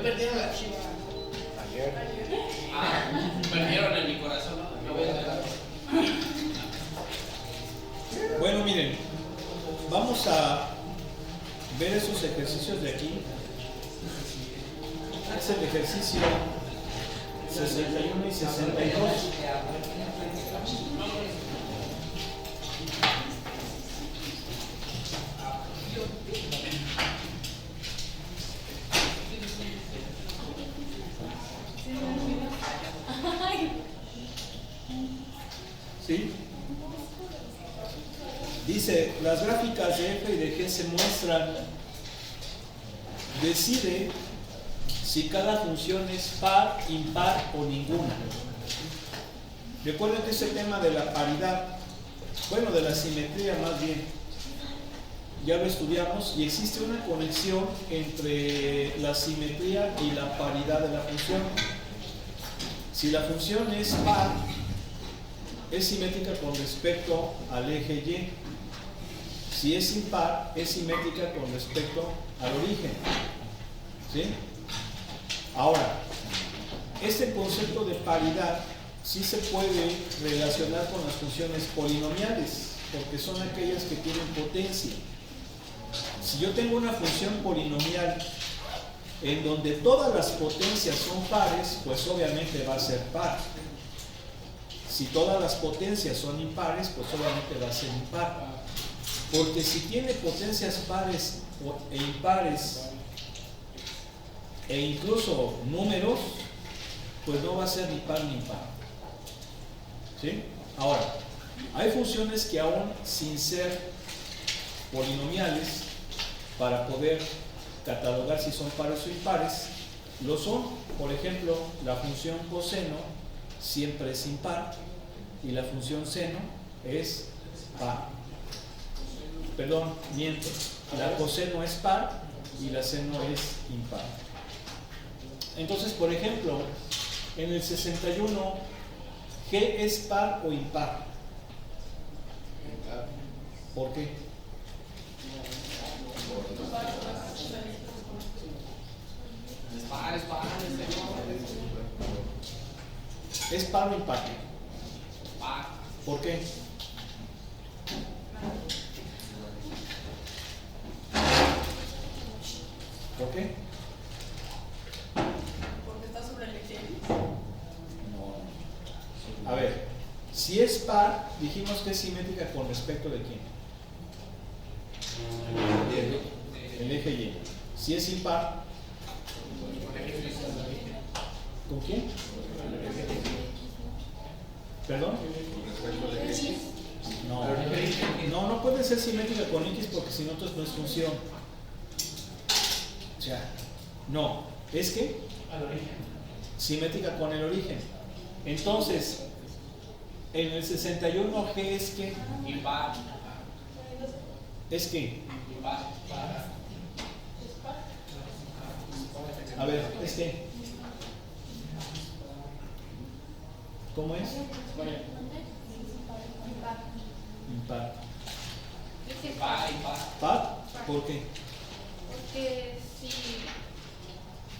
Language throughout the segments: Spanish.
perdieron la chiva? Ayer. Perdieron en mi corazón. No voy a dejar. Bueno, miren, vamos a ver esos ejercicios de aquí. Es el ejercicio 61 y 62. ¿Sí? Dice, las gráficas de f y de g se muestran. Decide si cada función es par, impar o ninguna. Recuerden que ese tema de la paridad, bueno, de la simetría más bien, ya lo estudiamos y existe una conexión entre la simetría y la paridad de la función. Si la función es par, es simétrica con respecto al eje Y. Si es impar, es simétrica con respecto al origen. ¿Sí? Ahora, este concepto de paridad sí se puede relacionar con las funciones polinomiales, porque son aquellas que tienen potencia. Si yo tengo una función polinomial en donde todas las potencias son pares, pues obviamente va a ser par. Si todas las potencias son impares, pues obviamente va a ser impar. Porque si tiene potencias pares e impares e incluso números, pues no va a ser ni par ni impar. ¿Sí? Ahora, hay funciones que aún sin ser polinomiales, para poder catalogar si son pares o impares, lo son. Por ejemplo, la función coseno siempre es impar y la función seno es par. Perdón, miento. La coseno es par y la seno es impar. Entonces, por ejemplo, en el 61, ¿G es par o impar? ¿Por qué? ¿Es par o impar? ¿Por qué? ¿Por qué? Porque está sobre el eje. No. A ver, si es par, dijimos que es simétrica con respecto de quién? El eje Y. Si es impar, ¿con quién? ¿Perdón? No puede ser simétrica con X porque si no, entonces no es función. O sea, no. ¿Es qué? Al origen. Simétrica con el origen. Entonces, en el 61 G es qué? Impar. ¿Es qué? Impar. A ver, ¿es qué? ¿Cómo es? Impar. ¿Par? ¿Por qué? Porque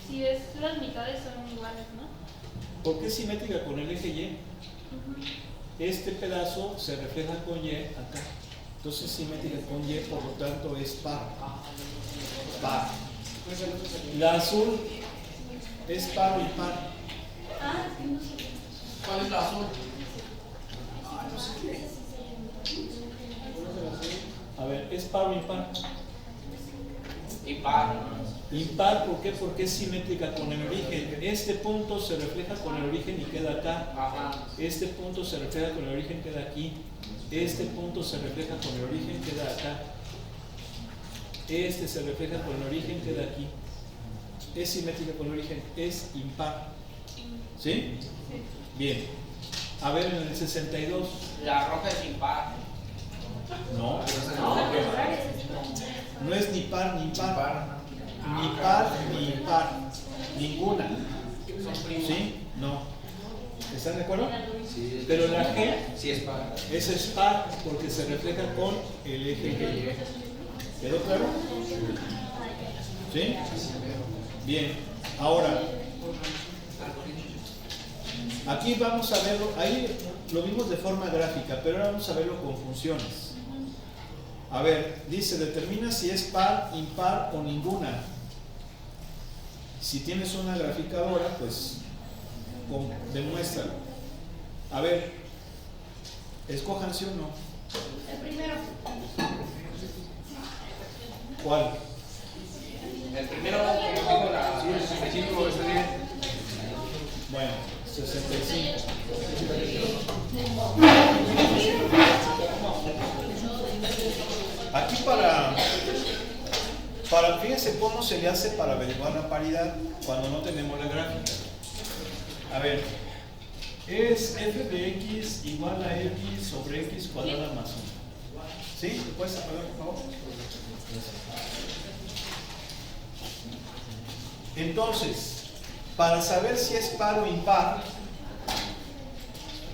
si es las mitades son iguales, ¿no? ¿Por qué es simétrica con el eje Y? Este pedazo se refleja con Y acá. Entonces es simétrica con Y, por lo tanto es par. Par. La azul es par o impar. Ah, es que no sé. ¿Cuál es la azul? A ver, ¿es par o impar? Impar. Impar, ¿por qué? Porque es simétrica con el origen. Este punto se refleja con el origen y queda acá. Ajá. Este punto se refleja con el origen, queda aquí. Este punto se refleja con el origen, queda acá. Este se refleja con el origen, queda aquí. Es simétrica con el origen, es impar. ¿Sí? Bien. A ver, en el 62. La roja es impar. No. No es ni par ni impar. Ni par ni impar. Ninguna. ¿Sí? No. ¿Están de acuerdo? Sí. Pero la G, Sí es par. esa es par porque se refleja con el eje Y. ¿Quedó claro? ¿Sí? Bien. Ahora, aquí vamos a verlo, ahí lo vimos de forma gráfica, pero ahora vamos a verlo con funciones. A ver, dice, determina si es par, impar o ninguna. Si tienes una graficadora, pues demuéstralo. A ver, escojan sí o no. El primero. ¿Cuál? El primero que yo tengo la 65 está bien. Bueno, 65. Aquí fíjense cómo se le hace para averiguar la paridad cuando no tenemos la gráfica. A ver, es f de x igual a x sobre x cuadrada más 1. ¿Sí? ¿Te puedes apagar, por favor? Entonces, para saber si es par o impar,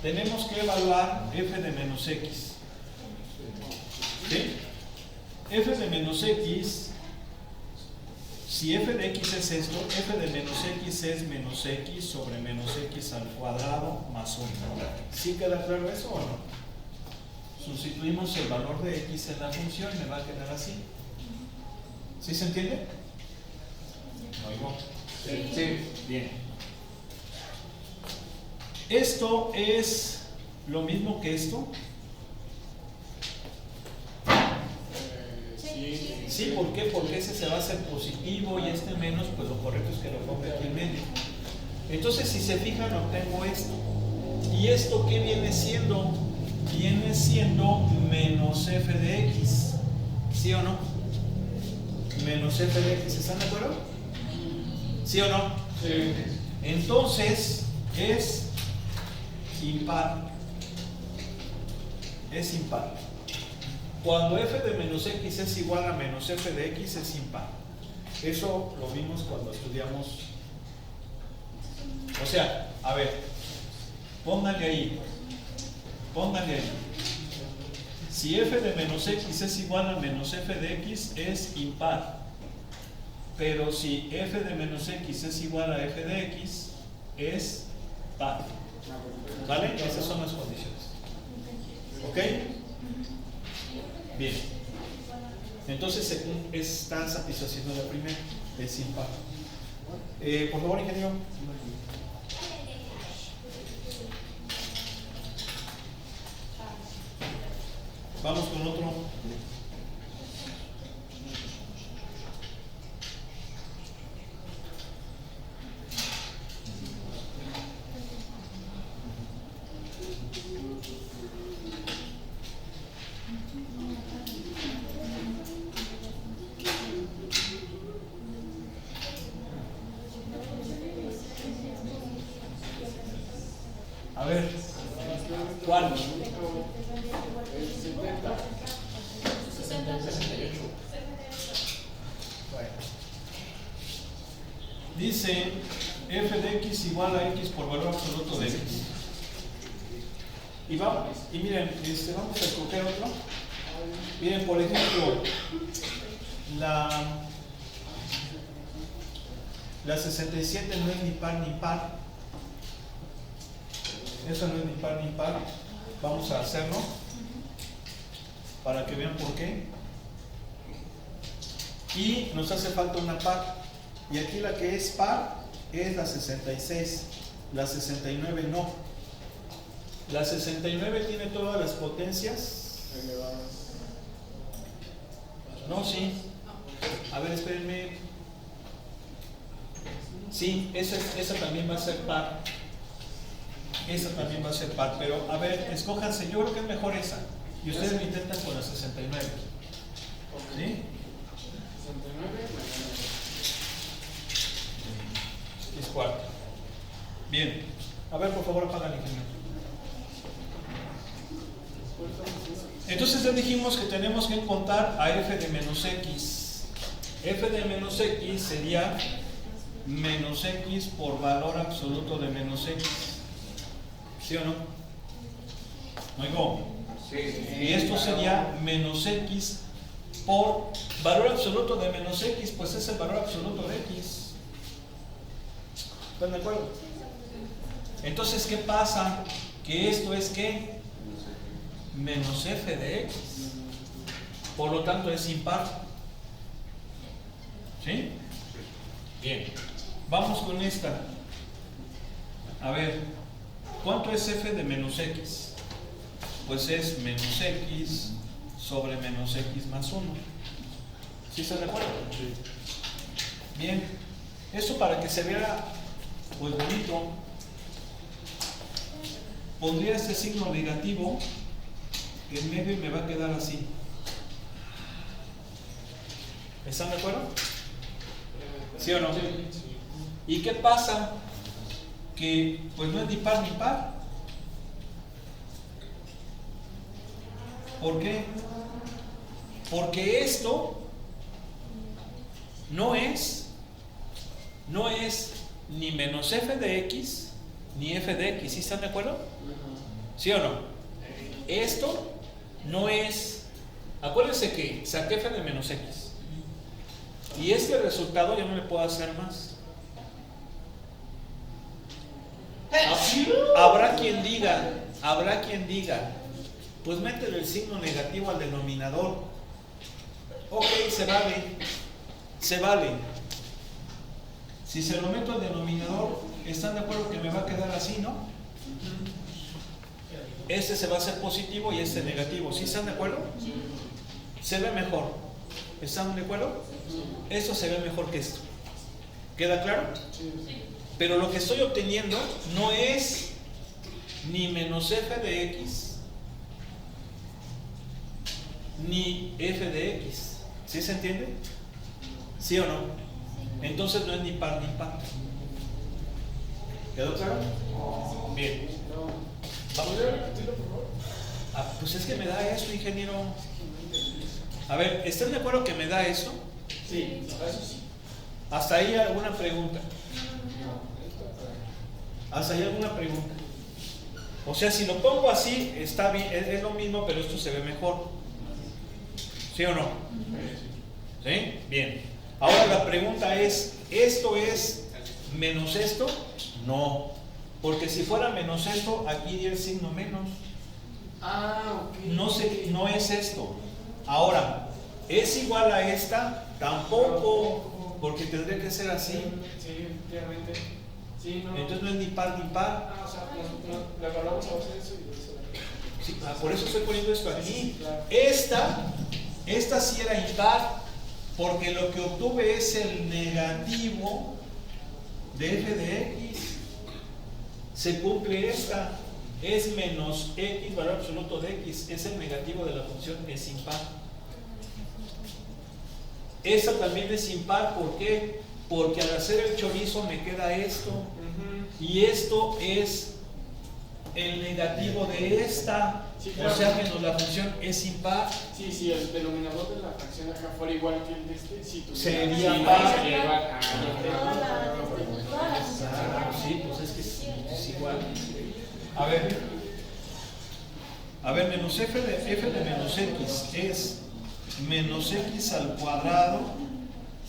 tenemos que evaluar f de menos x. ¿Sí? F de menos x, si f de x es esto, f de menos x es menos x sobre menos x al cuadrado más 1. ¿Sí queda claro eso o no? Sustituimos el valor de x en la función y me va a quedar así. ¿Sí se entiende? ¿Oigo? Sí. Bien. Esto es lo mismo que esto. Sí, ¿por qué? Porque ese se va a hacer positivo y este menos, pues lo correcto es que lo ponga aquí en medio. Entonces, si se fijan, obtengo esto. ¿Y esto qué viene siendo? Viene siendo menos f de x. ¿Sí o no? Menos f de x. ¿Están de acuerdo? ¿Sí o no? Sí. Entonces, es impar. Es impar. Cuando f de menos x es igual a menos f de x es impar. Eso lo vimos cuando estudiamos. O sea, a ver, pónganle ahí. Si f de menos x es igual a menos f de x es impar. Pero si f de menos x es igual a f de x es par. ¿Vale? Esas son las condiciones. ¿Ok? Bien. Entonces, según está satisfaciendo la primera, es impar. Por favor, ingeniero. Vamos con otro. A ver, ¿cuál? El 70. 68. Bueno. Dice f de x igual a x por valor absoluto de x. Y miren, vamos a escoger otro. Miren, por ejemplo, la 67 no es ni par ni par. Esa no es ni par ni par. Vamos a hacerlo para que vean por qué. Y nos hace falta una par. Y aquí la que es par es la 66. La 69 no. La 69 tiene todas las potencias. No, sí. A ver, espérenme. Sí, esa también va a ser par. Esa también va a ser par. Pero, a ver, escójanse. Yo creo que es mejor esa. Y ustedes lo intentan con la 69. ¿Sí? 69. Es cuarta. Bien. A ver, por favor, apaga el ingeniero. Entonces ya dijimos que tenemos que encontrar a f de menos x. F de menos x sería menos x por valor absoluto de menos x. ¿Sí o no? ¿Oigo? Sí. Y esto sería menos x por valor absoluto de menos x, pues es el valor absoluto de x. ¿Están de acuerdo? Entonces, ¿qué pasa? Que esto es ¿qué? Menos f de x. Por lo tanto, es impar. ¿Sí? Bien. Vamos con esta. A ver, ¿cuánto es f de menos x? Pues es menos x sobre menos x más 1. ¿Sí están de acuerdo? Sí. Bien. Esto para que se vea pues bonito, pondría este signo negativo en medio y me va a quedar así. ¿Están de acuerdo? ¿Sí o no? ¿Y qué pasa? Que pues no es ni par ni par. ¿Por qué? Porque esto no es ni menos f de x ni f de x. ¿Sí están de acuerdo? ¿Sí o no? Esto no es. Acuérdense que saqué f de menos x. Y este resultado ya no le puedo hacer más. Habrá quien diga, pues métele el signo negativo al denominador. Ok, se vale. Si se lo meto al denominador, ¿están de acuerdo que me va a quedar así, no? Este se va a hacer positivo y este negativo. ¿Sí están de acuerdo? Se ve mejor. ¿Están de acuerdo? Esto se ve mejor que esto. ¿Queda claro? Pero lo que estoy obteniendo no es ni menos f de x ni f de x. ¿Sí se entiende? ¿Sí o no? Entonces no es ni par ni par. ¿Quedó claro? Bien. ¿Vamos? Pues es que me da eso, ingeniero. A ver, ¿están de acuerdo que me da eso? Sí, eso sí. ¿Hasta ahí alguna pregunta? ¿Hasta ahí alguna pregunta? O sea, si lo pongo así, está bien, es lo mismo, pero esto se ve mejor. ¿Sí o no? ¿Sí? Bien. Ahora la pregunta es, ¿esto es menos esto? No. Porque si fuera menos esto, aquí iría el signo menos. Ok. No es esto. Ahora, ¿es igual a esta? Tampoco, porque tendría que ser así. Sí, efectivamente. Sí, no. Entonces no es ni par ni par. O sea, lo evaluamos a base de eso y eso. Sí, por eso estoy poniendo esto aquí. Sí, claro. Esta sí era impar, porque lo que obtuve es el negativo de f de x. Se cumple esta. Es menos x, valor absoluto de x. Es el negativo de la función, es impar. Esta también es impar, ¿por qué? Porque al hacer el chorizo me queda esto. Y esto es el negativo de esta. Sí, claro. O sea, menos la función es impar. Sí, si el denominador de la fracción acá fuera igual que el de este, si tuviera. Sería sí, par. sería igual. Sí, pues es que es igual. A ver, menos f de menos x es menos x al cuadrado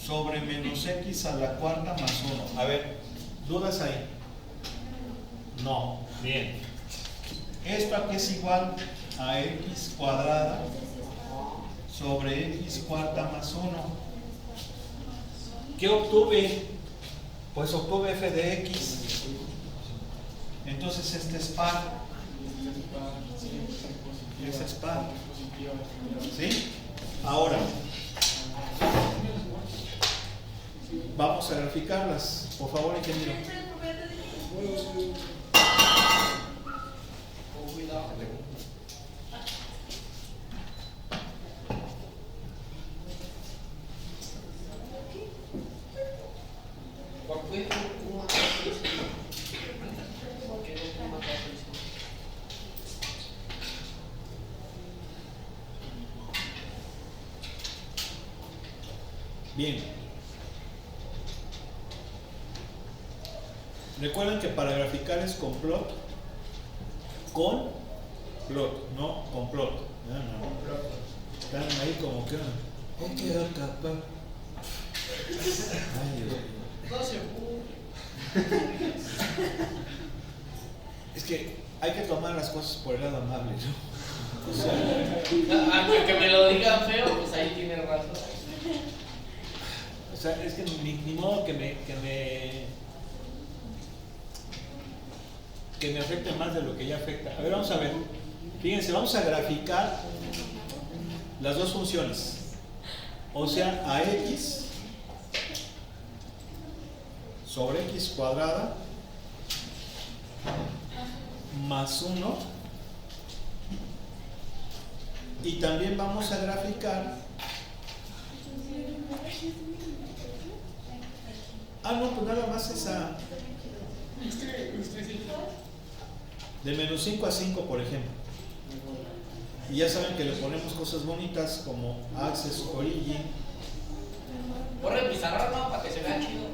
sobre menos x a la cuarta más 1. A ver, ¿dudas ahí? No. Bien. Esto aquí es igual a x cuadrada sobre x cuarta más 1. ¿Qué obtuve? Pues obtuve f de x. Entonces este es par. Ese es par. ¿Sí? Ahora, vamos a graficarlas. Por favor, ingeniero. Bien. Recuerden que para graficar es con plot. Con plot, no con plot. No. Están ahí como que. Hay que dar capa. Ay, Dios mío. No se pudo. que hay que tomar las cosas por el lado amable, ¿no? O sea, Aunque que me lo digan feo, pues ahí tiene razón. es que ni modo que me afecte más de lo que ya afecta. A ver, vamos a ver. Fíjense, vamos a graficar las dos funciones. O sea, ax sobre x cuadrada más 1. Y también vamos a graficar. No, pues nada más esa. De menos 5 a 5, por ejemplo. Y ya saben que le ponemos cosas bonitas como access origin. Borra el pizarrón, ¿no? Para que se vea chido.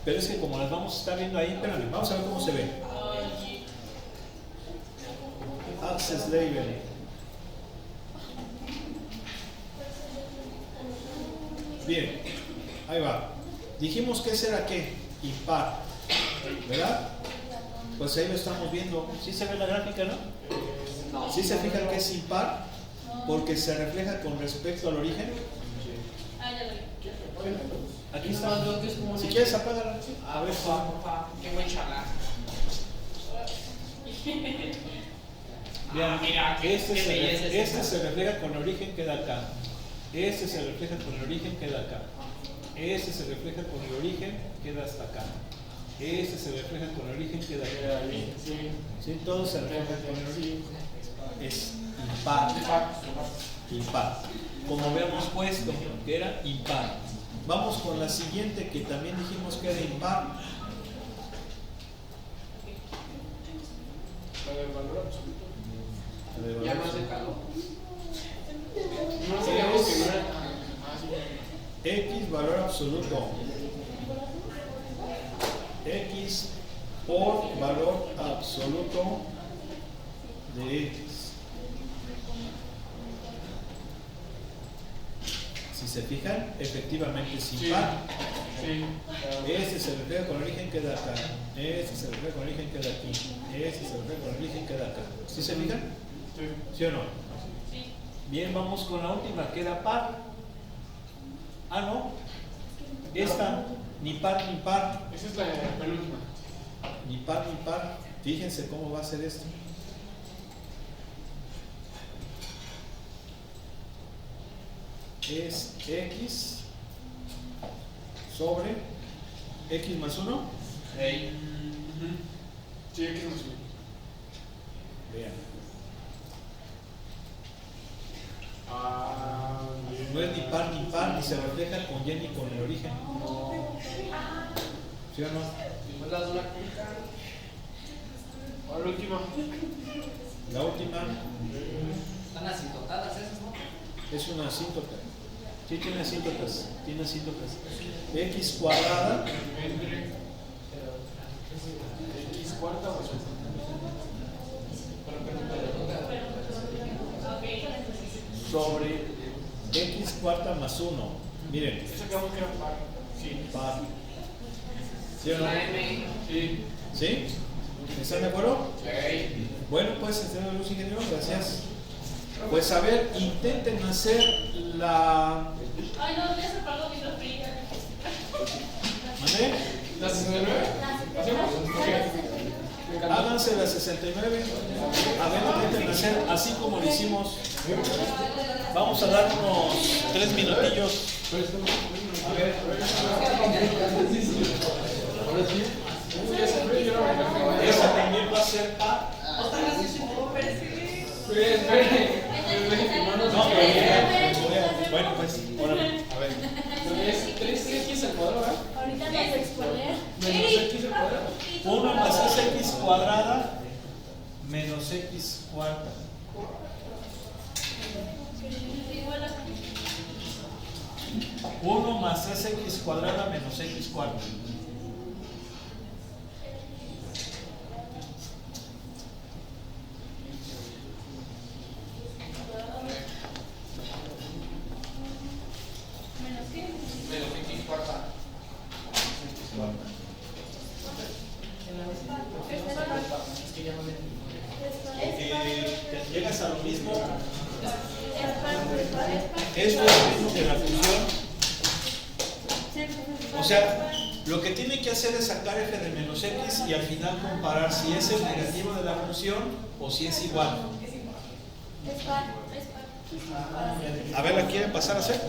Pero es que como las vamos a estar viendo ahí, espérame, vamos a ver cómo se ve. Access label. Bien, ahí va. Dijimos que ese era ¿qué? Impar, ¿verdad? Pues ahí lo estamos viendo. ¿Sí se ve la gráfica, no? No. ¿Sí se fijan que es impar? Porque se refleja con respecto al origen. Ah, ya lo vi. Aquí está. Si quieres, apágala. A ver, papá, qué buen chalán. Vean, mira, qué belleza es este esta. se refleja con el origen, queda acá. Este se refleja con el origen, queda acá. Este se refleja con el origen, queda hasta acá. Este se refleja con el origen, queda acá. Sí, todo se refleja con el origen. Es impar. Impar. Como habíamos puesto, que era impar. Vamos con la siguiente, que también dijimos que era impar. El valor absoluto. Ya no hace calor. No sabíamos que no era. X valor absoluto. X por valor absoluto de X. Si se fijan, efectivamente es impar. Sí. Este se refleja con el origen, queda acá. Este se refleja con el origen, queda aquí. Este se refleja con el origen, queda acá. ¿Sí se fijan? Sí. ¿Sí o no? Sí. Bien, vamos con la última, que era par. No. Esta, ni par ni par. Esa es la penúltima. Ni par ni par. Fíjense cómo va a ser esto. Es X sobre X más 1. Ey. Sí, X más 1. Vean. Bien. No es ni par, ni se refleja con Y ni con el origen. ¿Sí o no? Pues las una cuca. Ahora la última. La última Están asintotadas esas, ¿no? es una asíntota. Sí, tiene asíntotas. Tiene asíntotas. X cuadrada Entre X cuarta más 1. sobre X cuarta más 1. Miren, Esa acabamos que era par. Sí. par. ¿Sí o no? La M. Sí. ¿Sí? ¿Están de acuerdo? Ey. Bueno, pues, señor Luz Ingeniero, gracias. Pues a ver, intenten hacer la. Ay, no, ya se apagó mi refri. ¿Mandé? ¿La 69? ¿Hacemos? Me encantó. Háganse la 69. A ver, intenten hacer así como lo hicimos. Vamos a dar unos 3 minutillos. A ver. Ahora sí. Uy, esa fue yo no me la Esa también va a ser par. espere. No, bueno, pues, órale, a ver. Es 3x al cuadrado, ¿verdad? Ahorita nos exponer. Menos x al cuadrado. 1 más x cuadrada menos x cuarta. Igual a 1 más x cuadrada menos x cuarta. Menos X cuarta. Llegas a lo mismo. Es lo mismo que la función. O sea, lo que tiene que hacer es sacar f de menos x y al final comparar si es el negativo de la función o si es igual. A ver, ¿la quieren pasar a hacer?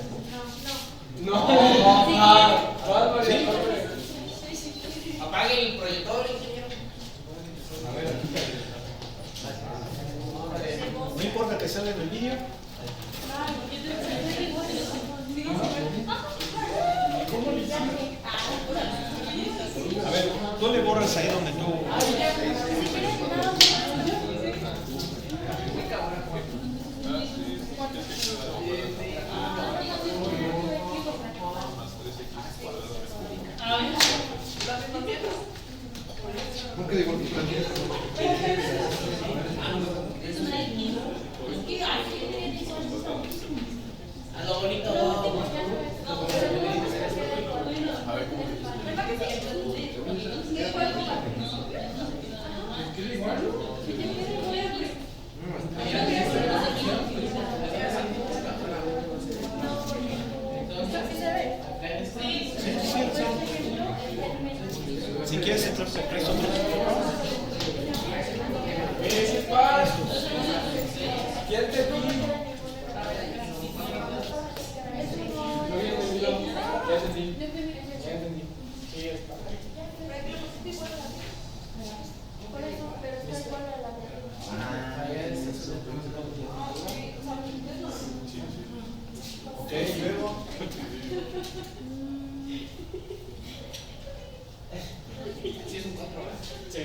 No. ¿Sí? Apague el proyector, ingeniero. A ver. No importa que salga en el vídeo. A ver, tú le borras ahí donde tú. ¿Por qué digo A lo bonito. Si quieres entrar, te presto otro. Ese es para. Ya entendí. Ya entendí. Sí, es para. Ok, luego. Sí, es un 4. Sí.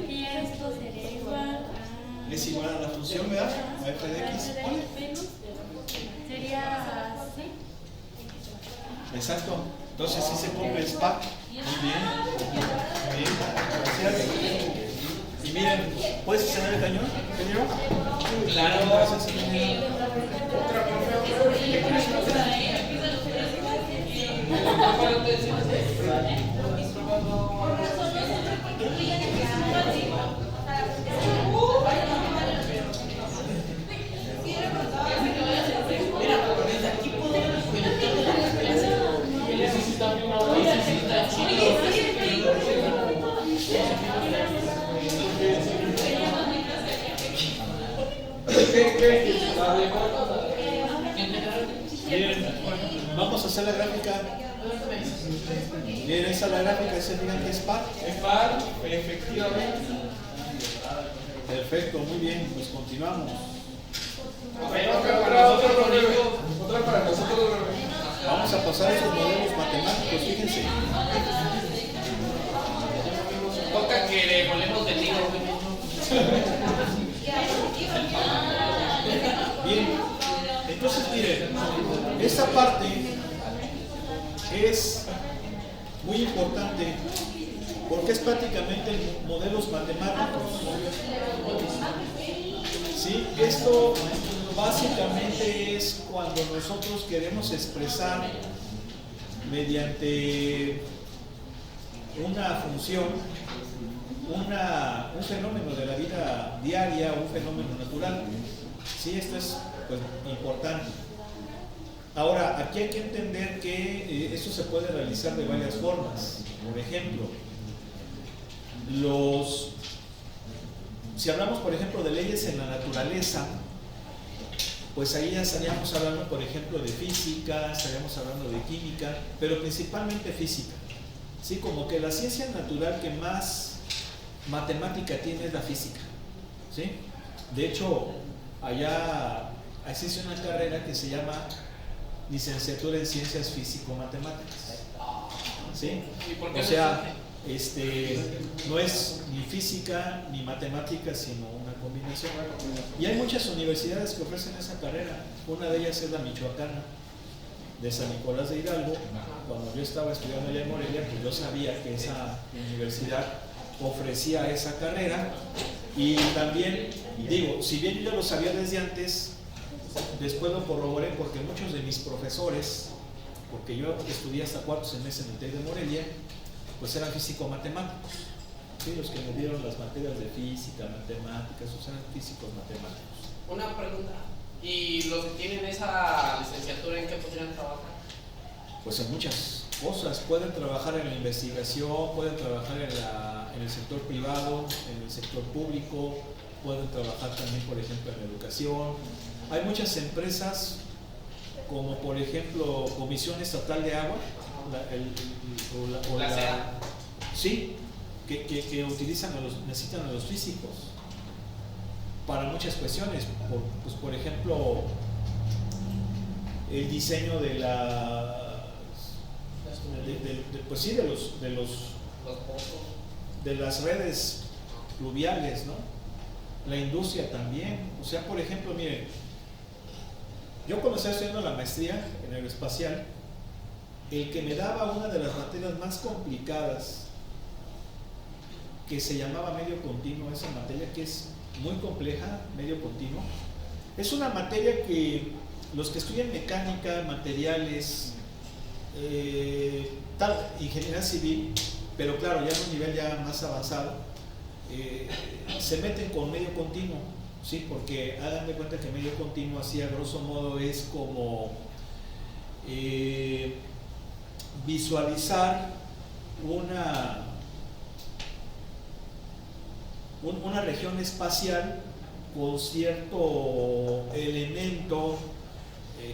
Y esto sería igual a... Es igual a la función, ¿verdad? A f de x. Sería así. Exacto. Entonces sí se cumple el SPA. Muy bien. Muy bien. Gracias. Y miren, ¿puedes encender el cañón, ingeniero? Claro. Gracias, ingeniero. Miren, vamos a hacer la gráfica. Miren, esa es la gráfica, ese digan que es par. Es par, efectivamente. Perfecto, muy bien, pues continuamos. Otra para nosotros, otra para nosotros. Vamos a pasar esos modelos matemáticos, fíjense. Toca que le volvemos del libro. Bien, entonces miren, esta parte es muy importante porque es prácticamente modelos matemáticos. ¿Sí? Esto básicamente es cuando nosotros queremos expresar mediante una función un fenómeno de la vida diaria, un fenómeno natural. Sí, esto es pues, importante. Ahora, aquí hay que entender que esto se puede realizar de varias formas. Por ejemplo, si hablamos, por ejemplo, de leyes en la naturaleza, pues ahí ya estaríamos hablando, por ejemplo, de física, estaríamos hablando de química, pero principalmente física. Sí, como que la ciencia natural que más matemática tiene es la física. ¿Sí? De hecho, allá existe una carrera que se llama licenciatura en ciencias físico-matemáticas. ¿Sí? O sea, no es ni física ni matemáticas, sino una combinación. Y hay muchas universidades que ofrecen esa carrera. Una de ellas es la michoacana, de San Nicolás de Hidalgo. Cuando yo estaba estudiando allá en Morelia, pues yo sabía que esa universidad ofrecía esa carrera. Y también, digo, si bien yo lo sabía desde antes, después lo corroboré porque muchos de mis profesores porque yo estudié hasta cuarto semestre en el TEC de Morelia, pues eran físico-matemáticos. ¿Sí? Los que me dieron las materias de física, matemáticas, o sea, eran físicos matemáticos. Una pregunta. ¿Y los que tienen esa licenciatura en qué podrían trabajar? Pues en muchas cosas. Pueden trabajar en la investigación, pueden trabajar en el sector privado, en el sector público, pueden trabajar también, por ejemplo, en la educación. Hay muchas empresas, como por ejemplo Comisión Estatal de Agua, La SEA. sí, que utilizan necesitan a los físicos para muchas cuestiones, pues por ejemplo el diseño de pues sí, de las redes pluviales, ¿no? La industria también. O sea, por ejemplo, miren, yo cuando estaba estudiando la maestría en aeroespacial, el que me daba una de las materias más complicadas, que se llamaba medio continuo, esa materia que es muy compleja, medio continuo, es una materia que los que estudian mecánica, materiales, ingeniería civil, pero claro, ya en un nivel ya más avanzado, se meten con medio continuo, ¿sí? Porque hagan de cuenta que medio continuo, así a grosso modo, es como visualizar una región espacial con cierto elemento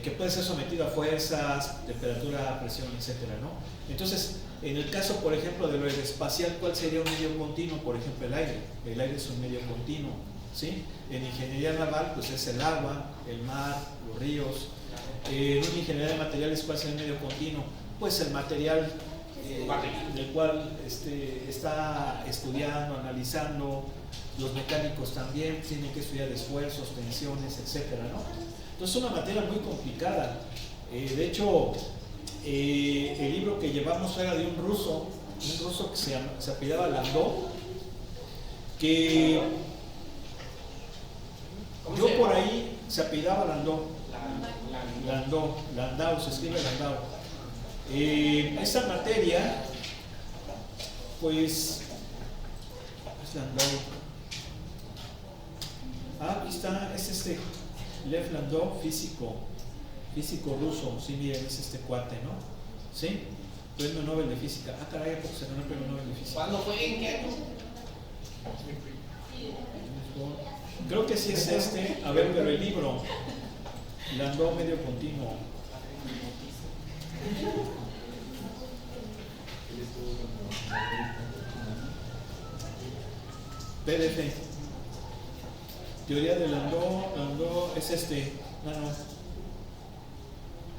que puede ser sometido a fuerzas, temperatura, presión, etcétera, ¿no? Entonces, en el caso, por ejemplo, de lo aeroespacial, ¿cuál sería un medio continuo? Por ejemplo, el aire. El aire es un medio continuo, ¿sí? En ingeniería naval, pues es el agua, el mar, los ríos. En una ingeniería de materiales, ¿cuál sería el medio continuo? Pues el material del cual está estudiando, analizando. Los mecánicos también tienen que estudiar esfuerzos, tensiones, etcétera, ¿no? Entonces es una materia muy complicada. De hecho, el libro que llevamos era de un ruso que se apellidaba Landau, que yo por ahí se apellidaba Landau, se escribe Landau. Esta materia, pues, es Landau. Aquí está, es Lev Landau, físico ruso, sí, miren, es este cuate, ¿no? ¿Sí? Premio Nobel de Física. Ah, caray, porque se ganó el Premio Nobel de Física. ¿Cuándo fue? ¿En qué año? Creo que sí es a ver, pero el libro, Landau medio continuo. PDF. Teoría de Landau es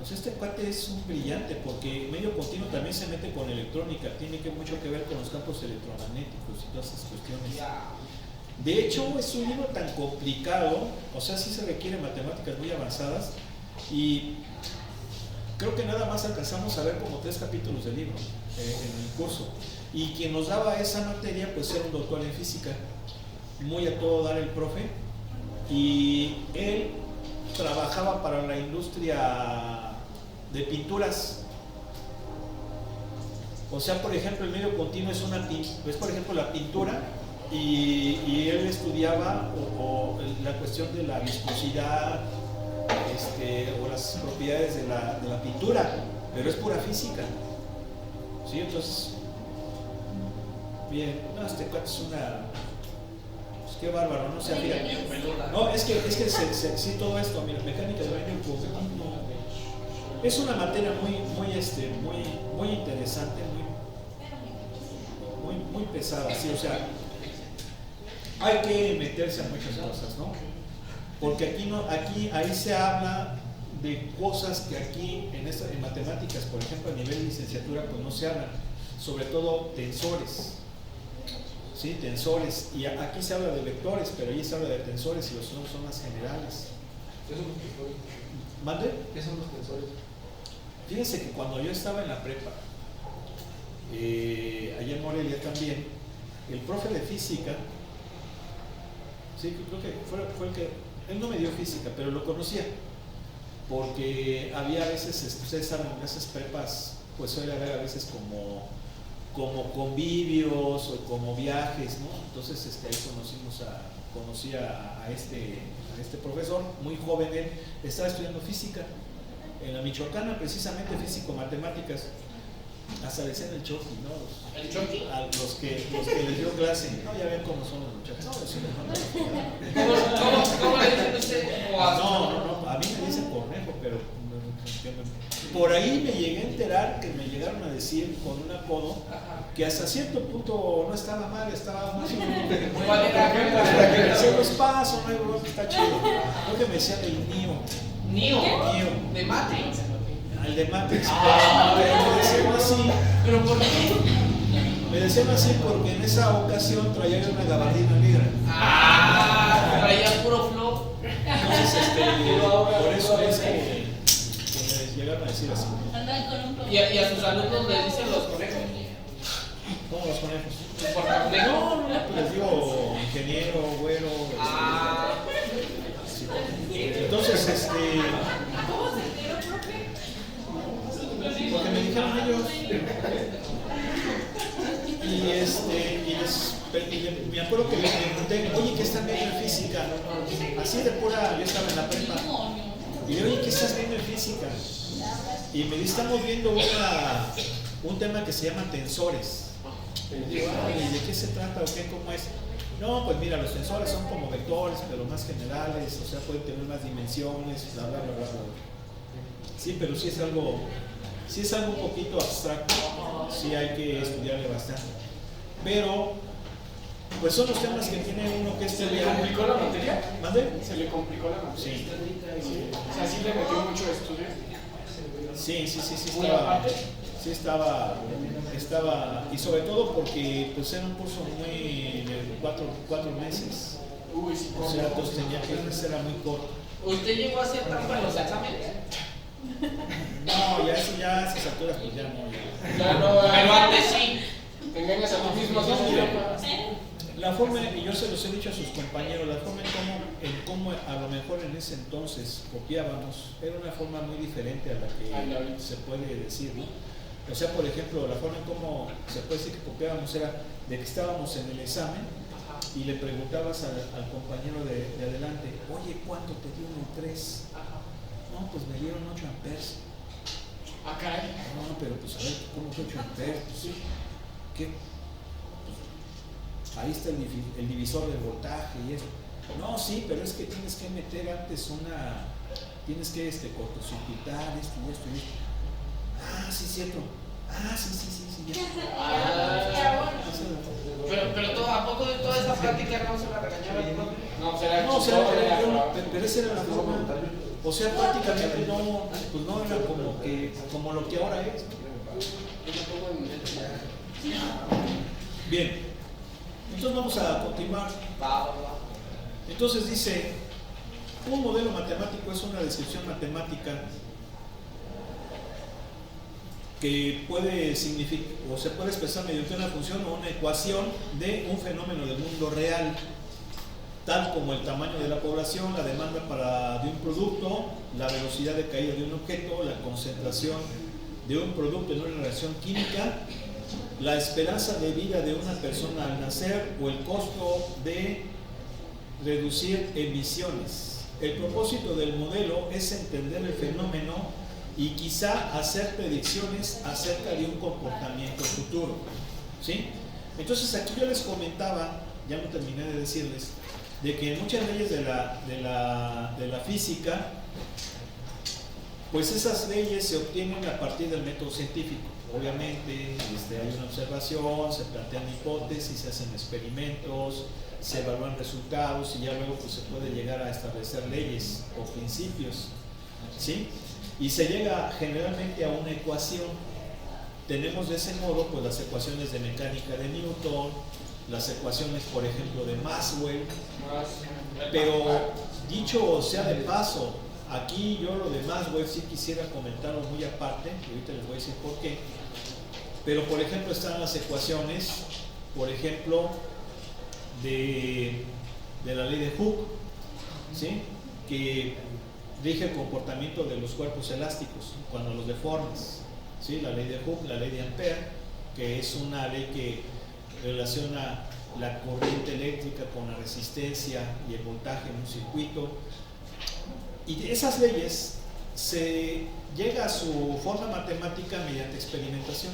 Pues este cuate es un brillante, porque medio continuo también se mete con electrónica, tiene mucho que ver con los campos electromagnéticos y todas esas cuestiones. De hecho, es un libro tan complicado, o sea, sí se requieren matemáticas muy avanzadas, y creo que nada más alcanzamos a ver como 3 capítulos del libro en el curso. Y quien nos daba esa materia, pues era un doctor en física, muy a todo dar el profe, y él trabajaba para la industria de pinturas. O sea, por ejemplo, el medio continuo es por ejemplo la pintura, y él estudiaba la cuestión de la viscosidad, o las propiedades de la pintura, pero es pura física, ¿sí? Entonces, bien, no, este cuate es pues qué bárbaro, no sé, mira, no, es que sí, todo esto, mira, mecánica de medio continuo, es una materia muy interesante, muy pesada, sí, o sea, hay que meterse a muchas cosas, ¿no? Porque ahí se habla de cosas que aquí en matemáticas, por ejemplo, a nivel de licenciatura, pues no se hablan, sobre todo tensores, ¿sí? Tensores, y aquí se habla de vectores, pero allí se habla de tensores, y los otros son más generales. ¿Qué son los tensores? ¿Mande? ¿Qué son los tensores? Fíjense que cuando yo estaba en la prepa, allá en Morelia también, el profe de física, sí, creo que fue el que, él no me dio física, pero lo conocía, porque había a veces, ustedes saben, en esas prepas, pues suele haber a veces como convivios o como viajes, ¿no? Entonces ahí conocí a este profesor, muy joven él, estaba estudiando física en la Michoacana, precisamente físico-matemáticas. Hasta decían el Choqui, ¿no? ¿El Choqui? A los que les dio clase. No, ya ven cómo son los muchachos. No, sí, ¿Cómo le dicen usted? no, a mí me dicen Cornejo, pero por ahí me llegué a enterar que me llegaron a decir con un apodo que hasta cierto punto no estaba mal, estaba más o menos. ¿Cuál era? Se los paso, no, está chido. Creo que me decían el Neo. Neo. De Matrix. Al de Matrix. Me decían así. ¿Pero por qué? Me decían así porque en esa ocasión traía una gabardina negra. Traía puro flow. Entonces, por eso es que me llegaron a decir así. Andan con un Y a sus alumnos les dicen los conejos. ¿Cómo los conejos? ¿Por conejo? No, les digo ingeniero, güero. Sí. Entonces, porque me dijeron ellos. Y me acuerdo que les pregunté, oye, ¿qué están viendo en física? Así de pura, yo estaba en la prepa. Y le oye, ¿qué estás viendo en física? Y me dice, estamos viendo un tema que se llama tensores. Y digo, ¿y de qué se trata o qué? ¿Cómo es? No, pues mira, los tensores son como vectores, pero más generales, o sea, pueden tener más dimensiones, bla, bla, bla, bla. Sí, pero sí es algo un poquito abstracto, sí hay que estudiarle bastante. Pero, pues son los temas que tiene uno que ¿Se le complicó la materia? ¿Mande? ¿Se le complicó la materia? Sí. O sea, ¿sí le metió mucho estudio? Sí, ¿Muy aparte? sí estaba, y sobre todo porque pues era un curso muy de 4 meses. Uy, sí. O sea, entonces tenía que ser muy corto. ¿Usted llegó a hacer trampa en los exámenes? No, ya eso ya a esas alturas pues ya no. Ya no, Pero antes sí. te engañas a ti mismo, ¿no? La forma, y yo se los he dicho a sus compañeros, la forma en cómo a lo mejor en ese entonces copiábamos era una forma muy diferente a la que se puede decir, ¿no? O sea, por ejemplo, la forma en cómo se puede decir que copiábamos era de que estábamos en el examen y le preguntabas al compañero de adelante, oye, ¿cuánto te dio en el 3? No, pues me dieron 8 amperes. Ah, caray. No, pero pues a ver, ¿cómo que 8 amperes? Pues, ¿qué? Ahí está el divisor del voltaje y eso. No, sí, pero es que tienes que meter antes tienes que cortocircuitar esto y esto y esto. Ah, sí, cierto. Ah, sí, ya. Pero ¿a poco de toda esa plática no se la regañaba el profe? No, será No, que pero esa era la forma. O sea, prácticamente pues no era como lo que ahora es. Bien, entonces vamos a continuar. Entonces dice, un modelo matemático es una descripción matemática que puede significar o se puede expresar mediante una función o una ecuación de un fenómeno del mundo real, tal como el tamaño de la población, la demanda de un producto, la velocidad de caída de un objeto, la concentración de un producto en una reacción química, la esperanza de vida de una persona al nacer o el costo de reducir emisiones. El propósito del modelo es entender el fenómeno y quizá hacer predicciones acerca de un comportamiento futuro. ¿Sí? Entonces aquí yo les comentaba, ya no terminé de decirles, de que muchas leyes de la física, pues esas leyes se obtienen a partir del método científico. Obviamente hay una observación, se plantean hipótesis, se hacen experimentos, se evalúan resultados y ya luego pues, se puede llegar a establecer leyes o principios, ¿sí? Y se llega generalmente a una ecuación. Tenemos de ese modo pues, las ecuaciones de mecánica de Newton, las ecuaciones por ejemplo de Maxwell, pero dicho sea de paso, aquí yo lo de Maxwell sí quisiera comentarlo muy aparte, y ahorita les voy a decir por qué. Pero por ejemplo están las ecuaciones, por ejemplo, de la ley de Hooke, ¿sí? Que rige el comportamiento de los cuerpos elásticos cuando los deformas, ¿sí? La ley de Hooke, la ley de Ampère, que es una ley que relaciona la corriente eléctrica con la resistencia y el voltaje en un circuito. Y de esas leyes se llega a su forma matemática mediante experimentación,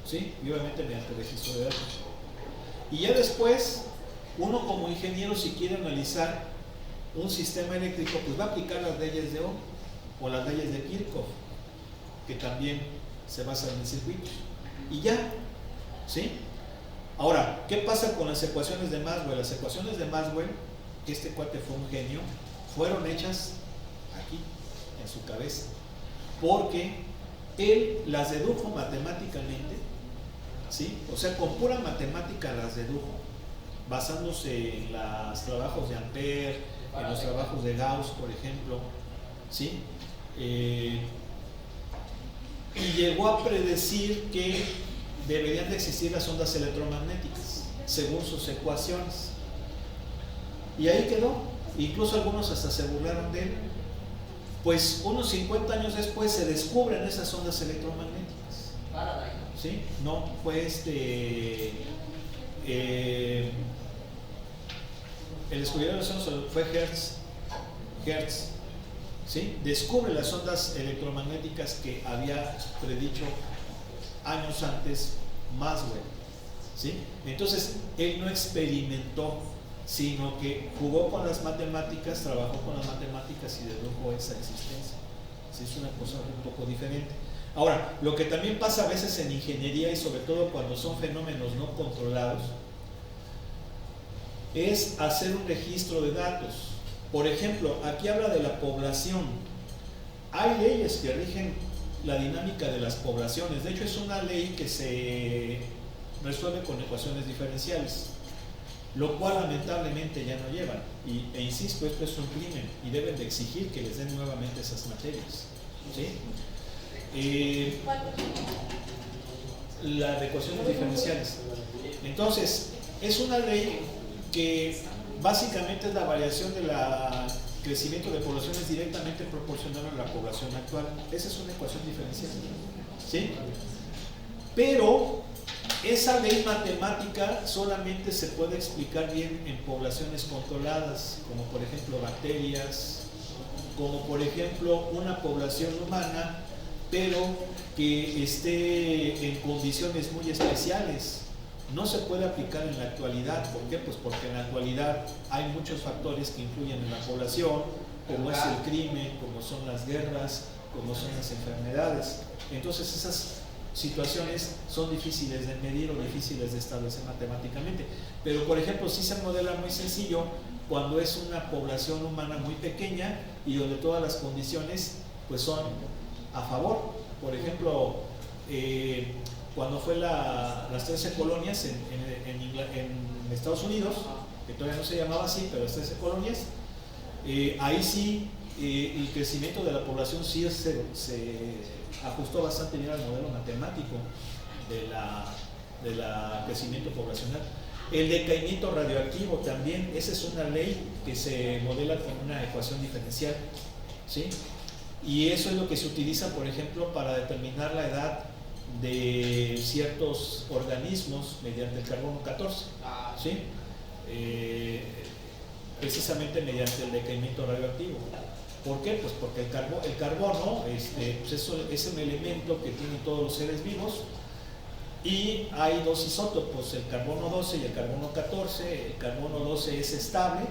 ¿sí? Y obviamente mediante registro de datos. Y ya después, uno como ingeniero, si quiere analizar un sistema eléctrico, pues va a aplicar las leyes de Ohm o las leyes de Kirchhoff, que también se basan en circuitos. Y ya, ¿sí? Ahora, ¿qué pasa con las ecuaciones de Maxwell? Las ecuaciones de Maxwell, que este cuate fue un genio, fueron hechas aquí, en su cabeza, porque él las dedujo matemáticamente, ¿sí? O sea, con pura matemática las dedujo, basándose en los trabajos de Ampère, en los trabajos de Gauss, por ejemplo, ¿sí? Y llegó a predecir que deberían de existir las ondas electromagnéticas, según sus ecuaciones. Y ahí quedó. Incluso algunos hasta se burlaron de él. Pues unos 50 años después se descubren esas ondas electromagnéticas. ¿Sí? No, fue el descubridor de las ondas fue Hertz, ¿sí? Descubre las ondas electromagnéticas que había predicho años antes Maxwell, ¿sí? Entonces él no experimentó, sino que jugó con las matemáticas, trabajó con las matemáticas y dedujo esa existencia. ¿Sí? Es una cosa un poco diferente. Ahora, lo que también pasa a veces en ingeniería, y sobre todo cuando son fenómenos no controlados, es hacer un registro de datos. Por ejemplo, aquí habla de la población. Hay leyes que rigen la dinámica de las poblaciones. De hecho, es una ley que se resuelve con ecuaciones diferenciales, lo cual lamentablemente ya no llevan. E insisto, esto es un crimen y deben de exigir que les den nuevamente esas materias, ¿sí? La de ecuaciones diferenciales. Entonces, es una ley que básicamente es la variación del crecimiento de poblaciones directamente proporcional a la población actual. Esa es una ecuación diferencial, ¿sí? Pero esa ley matemática solamente se puede explicar bien en poblaciones controladas, como por ejemplo bacterias, como por ejemplo una población humana, pero que esté en condiciones muy especiales. No se puede aplicar en la actualidad. ¿Por qué? Pues porque en la actualidad hay muchos factores que influyen en la población, como es el crimen, como son las guerras, como son las enfermedades. Entonces esas situaciones son difíciles de medir o difíciles de establecer matemáticamente. Pero por ejemplo, sí se modela muy sencillo cuando es una población humana muy pequeña y donde todas las condiciones pues son a favor. Por ejemplo, cuando fue las 13 colonias en Estados Unidos, que todavía no se llamaba así, pero las 13 colonias, ahí sí el crecimiento de la población sí se ajustó bastante bien al modelo matemático de la crecimiento poblacional. El decaimiento radioactivo también, esa es una ley que se modela con una ecuación diferencial, ¿sí? Y eso es lo que se utiliza, por ejemplo, para determinar la edad de ciertos organismos mediante el carbono 14, ¿sí? Precisamente mediante el decaimiento radioactivo. ¿Por qué? Pues porque el carbono pues es un elemento que tienen todos los seres vivos, y hay dos isótopos, el carbono 12 y el carbono 14. El carbono 12 es estable,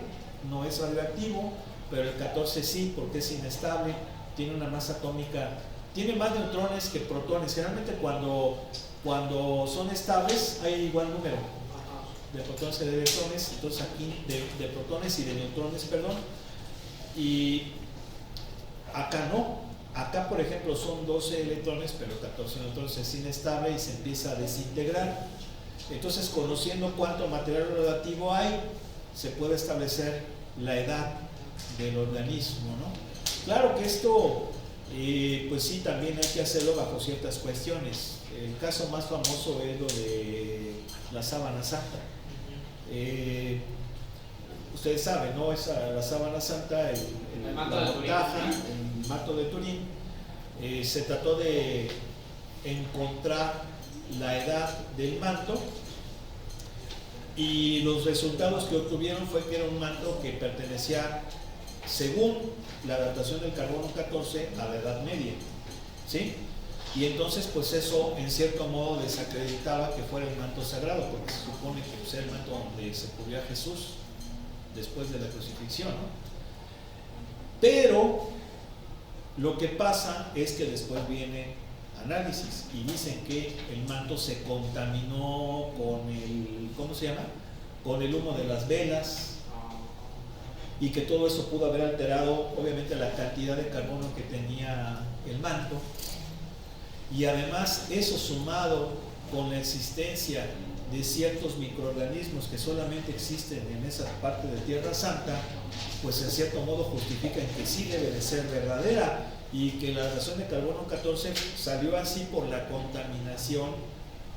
no es radioactivo, pero el 14 sí, porque es inestable, tiene una masa atómica, tiene más neutrones que protones. Generalmente cuando son estables hay igual número de protones que de electrones. Entonces aquí de protones y de neutrones, perdón. Y acá no. Acá, por ejemplo, son 12 electrones, pero 14 neutrones, es inestable y se empieza a desintegrar. Entonces, conociendo cuánto material radioactivo hay, se puede establecer la edad del organismo, ¿no? Claro que esto, pues sí, también hay que hacerlo bajo ciertas cuestiones. El caso más famoso es lo de la sábana santa. ustedes saben, ¿no? Esa, la sábana santa, El manto la de Turín. mortaja, el manto de Turín. Se trató de encontrar la edad del manto y los resultados que obtuvieron fue que era un manto que pertenecía, según la datación del carbono 14, a la Edad Media, ¿sí? Y entonces pues eso en cierto modo desacreditaba que fuera el manto sagrado, porque se supone que pues, era el manto donde se cubrió a Jesús después de la crucifixión, ¿no? Pero lo que pasa es que después viene análisis y dicen que el manto se contaminó con el, ¿cómo se llama? Con el humo de las velas, y que todo eso pudo haber alterado obviamente la cantidad de carbono que tenía el manto, y además eso sumado con la existencia de ciertos microorganismos que solamente existen en esa parte de Tierra Santa, pues en cierto modo justifican que sí debe de ser verdadera y que la datación de carbono 14 salió así por la contaminación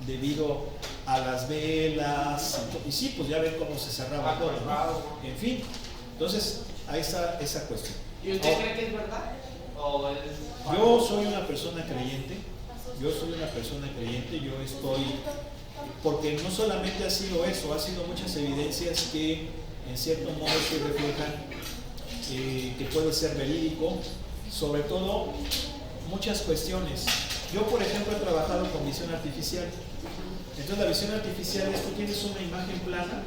debido a las velas, y sí, pues ya ven cómo se cerraba todo, ¿no? En fin, entonces ahí está esa cuestión. ¿Y usted cree que es verdad? ¿O es... Yo soy una persona creyente, yo estoy, porque no solamente ha sido eso, ha sido muchas evidencias que en cierto modo se reflejan que puede ser verídico, sobre todo muchas cuestiones. Yo, por ejemplo, he trabajado con visión artificial. Entonces la visión artificial es: tú tienes una imagen plana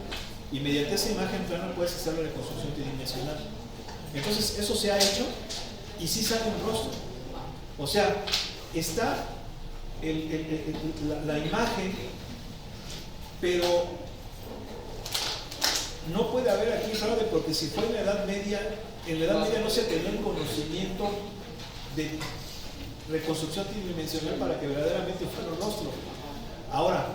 y mediante esa imagen plana puedes hacer la reconstrucción tridimensional. Entonces eso se ha hecho y sí sale un rostro. O sea, está la imagen, pero no puede haber aquí fraude, porque si fue en la Edad Media no se tenía el conocimiento de reconstrucción tridimensional para que verdaderamente fuera un rostro. Ahora,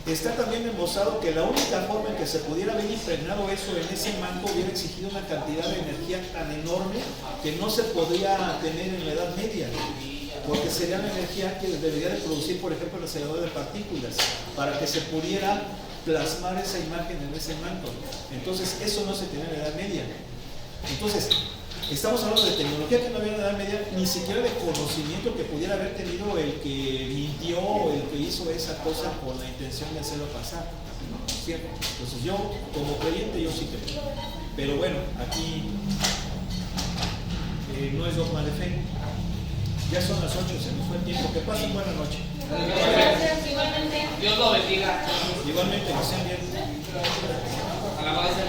está también demostrado que la única forma en que se pudiera haber impregnado eso en ese manto hubiera exigido una cantidad de energía tan enorme que no se podría tener en la Edad Media, porque sería la energía que debería de producir, por ejemplo, el acelerador de partículas, para que se pudiera plasmar esa imagen en ese manto. Entonces eso no se tenía en la Edad Media. Entonces estamos hablando de tecnología que no había en la Edad Media, ni siquiera de conocimiento que pudiera haber tenido el que mintió o el que hizo esa cosa con la intención de hacerlo pasar, ¿cierto? Entonces yo, como creyente, yo sí creo. Pero bueno, aquí no es dogma de fe. Ya son las 8, se nos fue el tiempo. Que pasen buena noche. Gracias, igualmente. Dios lo bendiga. Igualmente, que sean bien. Alabado sea